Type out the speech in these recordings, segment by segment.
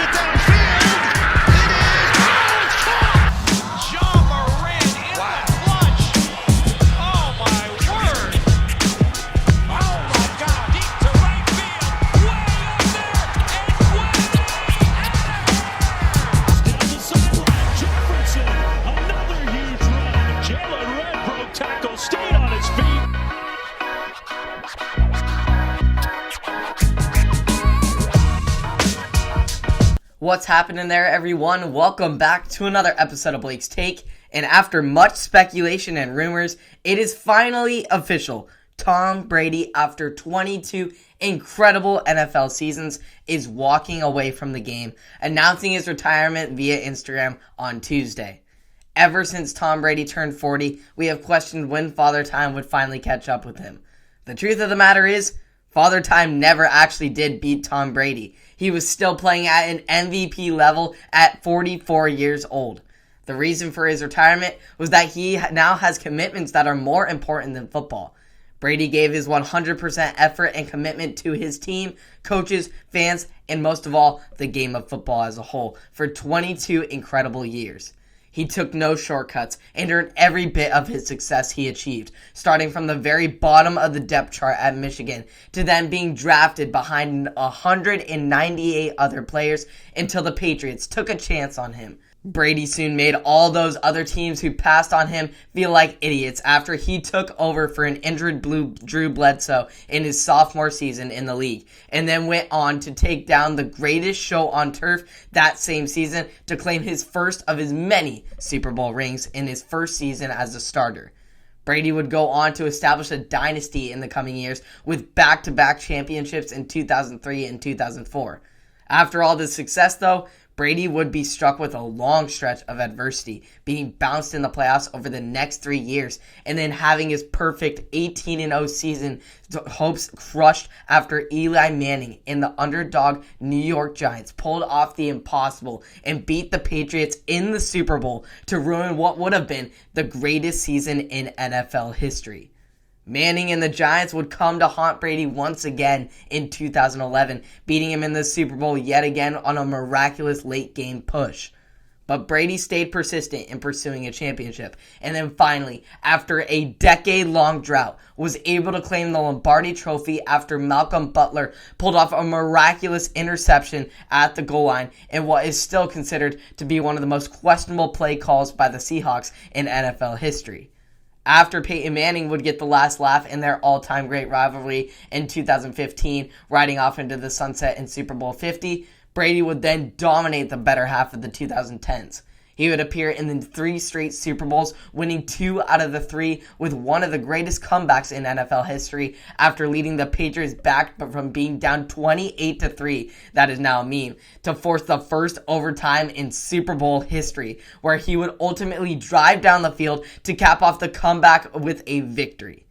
it downfield. It is. Oh, it's caught. John Moran in the clutch. Oh, my word. Oh, my God. Deep to right field. Way up there. And way down the sideline. Jefferson. Another huge run. Jalen Red broke tackle. Stayed on his feet. What's happening there, everyone? Welcome back to another episode of Blake's Take. And after much speculation and rumors, it is finally official. Tom Brady, after 22 incredible NFL seasons, is walking away from the game, announcing his retirement via Instagram on Tuesday. Ever since Tom Brady turned 40, we have questioned when Father Time would finally catch up with him. The truth of the matter is, Father Time never actually did beat Tom Brady. He was still playing at an MVP level at 44 years old. The reason for his retirement was that he now has commitments that are more important than football. Brady gave his 100% effort and commitment to his team, coaches, fans, and most of all, the game of football as a whole for 22 incredible years. He took no shortcuts and earned every bit of his success he achieved, starting from the very bottom of the depth chart at Michigan to then being drafted behind 198 other players until the Patriots took a chance on him. Brady soon made all those other teams who passed on him feel like idiots after he took over for an injured Drew Bledsoe in his sophomore season in the league, and then went on to take down the greatest show on turf that same season to claim his first of his many Super Bowl rings in his first season as a starter. Brady would go on to establish a dynasty in the coming years with back-to-back championships in 2003 and 2004. After all this success, though, Brady would be struck with a long stretch of adversity, being bounced in the playoffs over the next 3 years, and then having his perfect 18-0 season hopes crushed after Eli Manning and the underdog New York Giants pulled off the impossible and beat the Patriots in the Super Bowl to ruin what would have been the greatest season in NFL history. Manning and the Giants would come to haunt Brady once again in 2011, beating him in the Super Bowl yet again on a miraculous late-game push. But Brady stayed persistent in pursuing a championship, and then finally, after a decade-long drought, was able to claim the Lombardi Trophy after Malcolm Butler pulled off a miraculous interception at the goal line in what is still considered to be one of the most questionable play calls by the Seahawks in NFL history. After Peyton Manning would get the last laugh in their all-time great rivalry in 2015, riding off into the sunset in Super Bowl 50, Brady would then dominate the better half of the 2010s. He would appear in the 3 straight Super Bowls, winning 2 out of the 3 with one of the greatest comebacks in NFL history after leading the Patriots back from being down 28-3, that is now a meme, to force the first overtime in Super Bowl history, where he would ultimately drive down the field to cap off the comeback with a victory.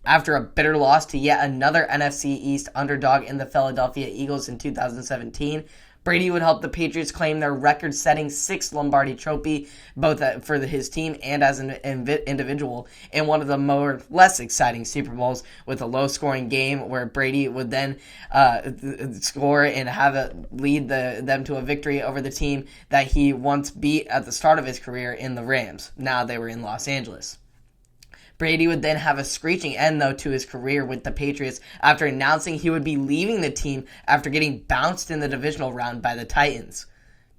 After a bitter loss to yet another NFC East underdog in the Philadelphia Eagles in 2017, Brady would help the Patriots claim their record-setting 6th Lombardi Trophy, both for his team and as an individual, in one of the less exciting Super Bowls with a low-scoring game where Brady would then score and have it lead them to a victory over the team that he once beat at the start of his career in the Rams. Now they were in Los Angeles. Brady would then have a screeching end, though, to his career with the Patriots after announcing he would be leaving the team after getting bounced in the divisional round by the Titans.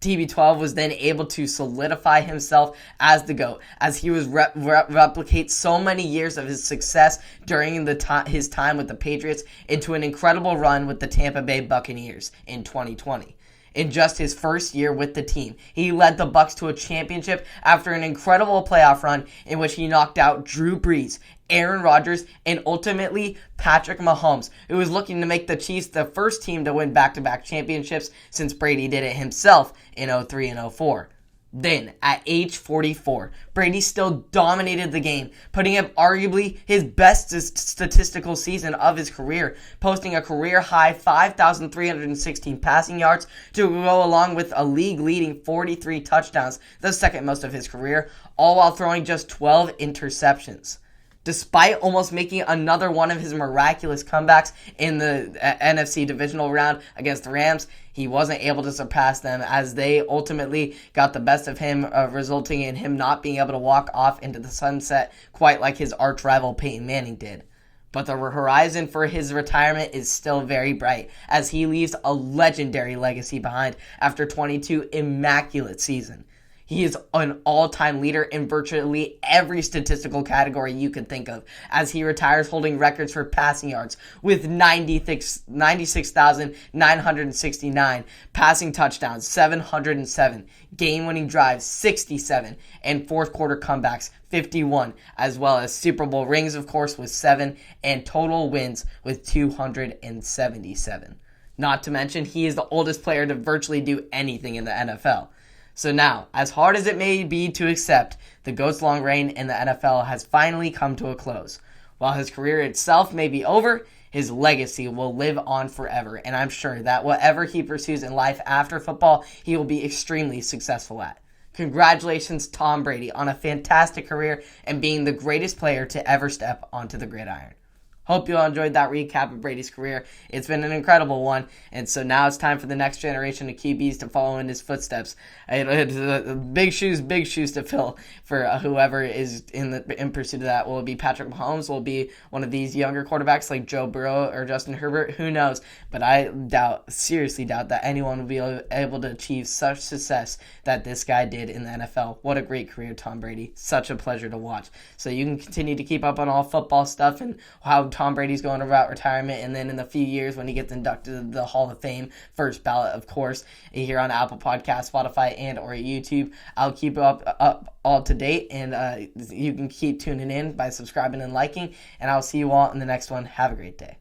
TB12 was then able to solidify himself as the GOAT, as he was replicate so many years of his success during his time with the Patriots into an incredible run with the Tampa Bay Buccaneers in 2020. In just his first year with the team, he led the Bucs to a championship after an incredible playoff run in which he knocked out Drew Brees, Aaron Rodgers, and ultimately Patrick Mahomes, who was looking to make the Chiefs the first team to win back-to-back championships since Brady did it himself in 2003 and 2004. Then, at age 44, Brady still dominated the game, putting up arguably his best statistical season of his career, posting a career-high 5,316 passing yards to go along with a league-leading 43 touchdowns, the second most of his career, all while throwing just 12 interceptions. Despite almost making another one of his miraculous comebacks in the NFC divisional round against the Rams, he wasn't able to surpass them as they ultimately got the best of him, resulting in him not being able to walk off into the sunset quite like his arch rival Peyton Manning did. But the horizon for his retirement is still very bright as he leaves a legendary legacy behind after 22 immaculate seasons. He is an all-time leader in virtually every statistical category you can think of, as he retires holding records for passing yards with 96,969, passing touchdowns 707, game-winning drives 67, and fourth quarter comebacks 51, as well as Super Bowl rings, of course, with 7, and total wins with 277. Not to mention, he is the oldest player to virtually do anything in the NFL. So now, as hard as it may be to accept, the GOAT's long reign in the NFL has finally come to a close. While his career itself may be over, his legacy will live on forever, and I'm sure that whatever he pursues in life after football, he will be extremely successful at. Congratulations, Tom Brady, on a fantastic career and being the greatest player to ever step onto the gridiron. Hope you all enjoyed that recap of Brady's career. It's been an incredible one. And so now it's time for the next generation of QBs to follow in his footsteps. Big shoes to fill for whoever is in pursuit of that. Will it be Patrick Mahomes? Will it be one of these younger quarterbacks like Joe Burrow or Justin Herbert? Who knows? But I seriously doubt that anyone will be able to achieve such success that this guy did in the NFL. What a great career, Tom Brady. Such a pleasure to watch. So you can continue to keep up on all football stuff and how Tom Brady's going about retirement, and then in a few years when he gets inducted to the Hall of Fame, first ballot, of course, here on Apple Podcasts, Spotify, and or YouTube. I'll keep up all to date, and you can keep tuning in by subscribing and liking, and I'll see you all in the next one. Have a great day.